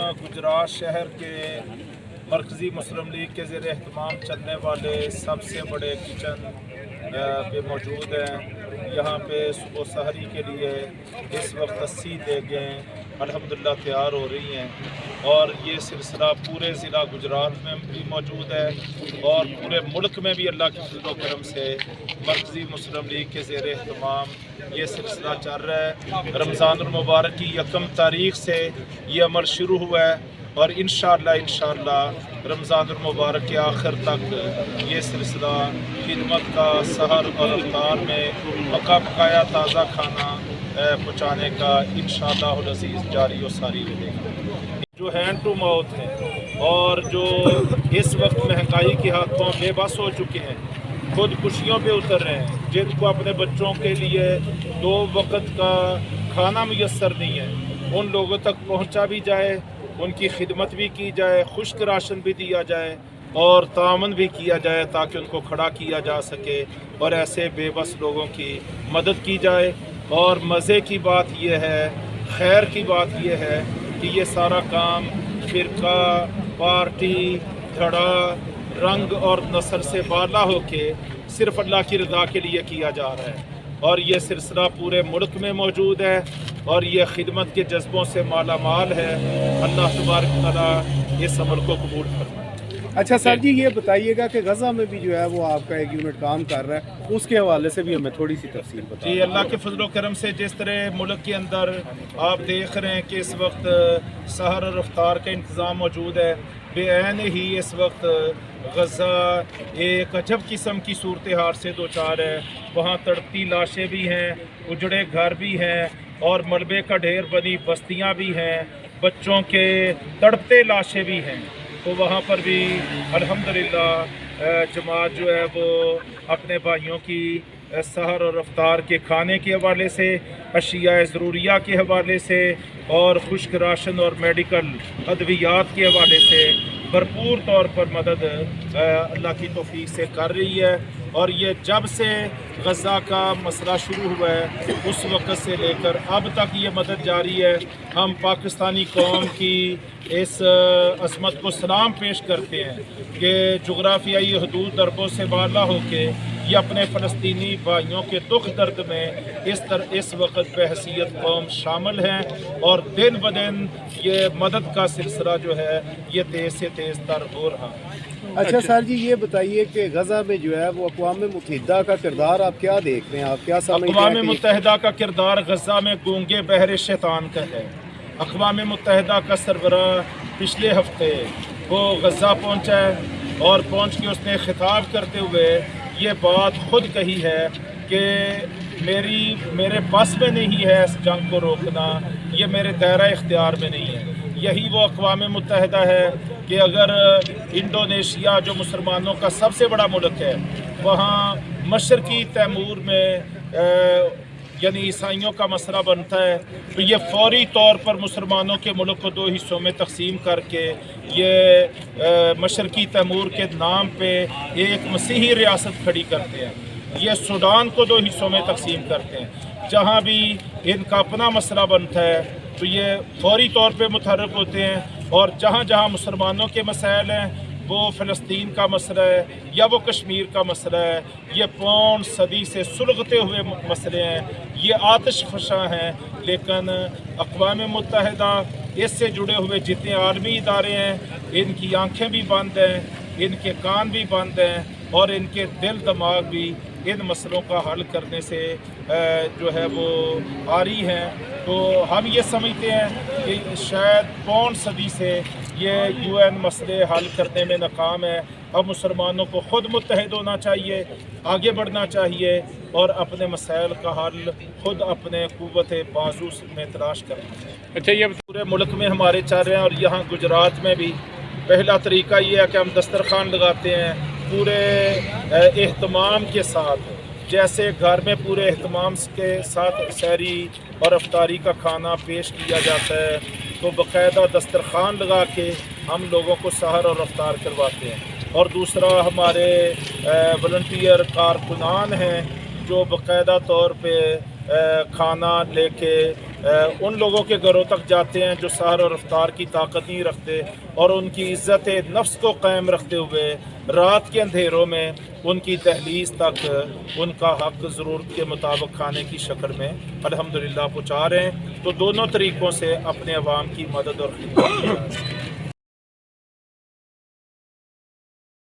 यहाँ गुजरात शहर के मरकज़ी मुस्लिम लीग के ज़ेर एहतमाम चलने वाले सबसे बड़े किचन पे मौजूद हैं। यहाँ पे सुबह सहरी के लिए इस वक्त 80 देगें अल्हम्दुलिल्लाह तैयार हो रही हैं और ये सिलसिला पूरे ज़िला गुजरात में भी मौजूद है और पूरे मुल्क में भी अल्लाह के फज़ल व करम से मरकज़ी मुस्लिम लीग के ज़ेर एहतमाम ये सिलसिला चल रहा है। रमज़ानुल मुबारक की 1 तारीख़ से ये अमल शुरू हुआ है और इंशाअल्लाह रमज़ानुल मुबारक के आखिर तक ये सिलसिला खिदमत का सहर और अफ्तार में पका पकाया ताज़ा खाना पहुँचाने का इंशाअल्लाह अज़ीज़ जारी और सारी रहेगा। जो हैंड टू माउथ है और जो इस वक्त महंगाई के हाथों बेबस हो चुके हैं, खुदकुशियों पे उतर रहे हैं, जिनको अपने बच्चों के लिए 2 वक्त का खाना मुयस्सर नहीं है, उन लोगों तक पहुँचा भी जाए, उनकी खिदमत भी की जाए, खुश्क राशन भी दिया जाए और तामन भी किया जाए ताकि उनको खड़ा किया जा सके और ऐसे बेबस लोगों की मदद की जाए। और मज़े की बात यह है, खैर की बात यह है कि ये सारा काम फ़िरका, पार्टी, धड़ा, रंग और नस्ल से बाला होके सिर्फ़ अल्लाह की रज़ा के लिए किया जा रहा है और ये सिलसिला पूरे मुल्क में मौजूद है और ये खिदमत के जज्बों से माला माल है। अल्लाह तबारक तआला इस अमल को कबूल फरमाए। अच्छा सर जी, ये बताइएगा कि गज़ा में भी जो है वो आपका एक यूनिट काम कर रहा है, उसके हवाले से भी हमें थोड़ी सी तफसील बताइए। जी, अल्लाह के फजल व करम से जिस तरह मुल्क के अंदर आप देख रहे हैं कि इस वक्त सहर और अफ्तार का इंतज़ाम मौजूद है, बेऐन ही इस वक्त गज़ा एक अजब किस्म की सूरत हाल से दो चार है। वहाँ तड़पती लाशें भी हैं, उजड़े घर भी हैं और मलबे का ढेर बनी बस्तियाँ भी हैं, बच्चों के तड़पते लाशें भी हैं। तो वहाँ पर भी अल्हम्दुलिल्लाह जमात जो है वो अपने भाइयों की सहर और अफ्तार के खाने के हवाले से, अशिया ज़रूरिया के हवाले से और खुश्क राशन और मेडिकल अद्वियात के हवाले से भरपूर तौर पर मदद अल्लाह की तौफीक से कर रही है। और ये जब से गज़ा का मसला शुरू हुआ है उस वक़्त से लेकर अब तक ये मदद जारी है। हम पाकिस्तानी कौम की इस अज़मत को सलाम पेश करते हैं कि जुग़राफ़ियाई हदूद अरबों से बाला होके ये अपने फ़लस्तीनी भाइयों के दुख दर्द में इस वक्त बहसीयत कौम शामिल हैं और दिन ब दिन ये मदद का सिलसिला जो है ये तेज़ से तेज़ तर हो रहा है। अच्छा सर जी, ये बताइए कि गज़ा में जो है वो अक़वाम मुत्तहिदा का किरदार आप क्या देख रहे हैं, आप क्या समझते हैं? अक़वाम मुत्तहिदा का किरदार गज़ा में गूंगे बहरे शैतान का है। अक़वाम मुत्तहिदा का सरबराह पिछले हफ्ते वो गज़ा पहुँचा है और पहुँच के उसने खिताब करते हुए ये बात खुद कही है कि मेरे बस में नहीं है इस जंग को रोकना, ये मेरे दायरा इख्तियार में नहीं है। यही वो अक़वाम मुत्तहिदा है कि अगर इंडोनेशिया जो मुसलमानों का सबसे बड़ा मुल्क है, वहाँ मशरक़ी तैमूर में यानी ईसाइयों का मसला बनता है तो ये फौरी तौर पर मुसलमानों के मुल्क को 2 हिस्सों में तकसीम करके ये मशरक़ी तैमूर के नाम पे एक मसीही रियासत खड़ी करते हैं। ये सूडान को 2 हिस्सों में तकसीम करते हैं। जहाँ भी इनका अपना मसला बनता है तो ये फौरी तौर पे मुतहर्रिक होते हैं और जहाँ जहाँ मुसलमानों के मसाइल हैं, वो फ़लस्तीन का मसला है या वो कश्मीर का मसला है, ये पौन सदी से सुलगते हुए मसले हैं, ये आतिश फ़शा हैं। लेकिन अक़वाम मुत्तहिदा इससे जुड़े हुए जितने आलमी इदारे हैं, इनकी आँखें भी बंद हैं, इनके कान भी बंद हैं और इनके दिल दिमाग भी इन मसलों का हल करने से जो है वो आरी हैं। तो हम ये समझते हैं कि शायद पौन सदी से ये UN मसले हल करने में नाकाम है। अब मुसलमानों को ख़ुद मुत्तहिद होना चाहिए, आगे बढ़ना चाहिए और अपने मसाइल का हल ख़ुद अपने क़ुव्वत बाजू में तलाश करना चाहिए। अच्छा, ये पूरे मुल्क में हमारे चल रहे हैं और यहाँ गुजरात में भी पहला तरीका ये है कि हम दस्तरखान लगाते हैं पूरे एहतमाम के साथ, जैसे घर में पूरे एहतमाम के साथ सहरी और अफ्तारी का खाना पेश किया जाता है, तो बाकायदा दस्तरखान लगा के हम लोगों को सहर और अफ्तार करवाते हैं। और दूसरा हमारे वॉलंटियर कारकुनान हैं जो बाकायदा तौर पे खाना लेके ان لوگوں کے گھروں تک جاتے ہیں جو سحر اور افطار کی طاقت نہیں رکھتے، اور ان کی عزت نفس کو قائم رکھتے ہوئے رات کے اندھیروں میں ان کی دہلیز تک ان کا حق ضرورت کے مطابق کھانے کی شکل میں الحمدللہ پہنچا رہے ہیں۔ تو دونوں طریقوں سے اپنے عوام کی مدد اور خدمت کی جا رہی ہے۔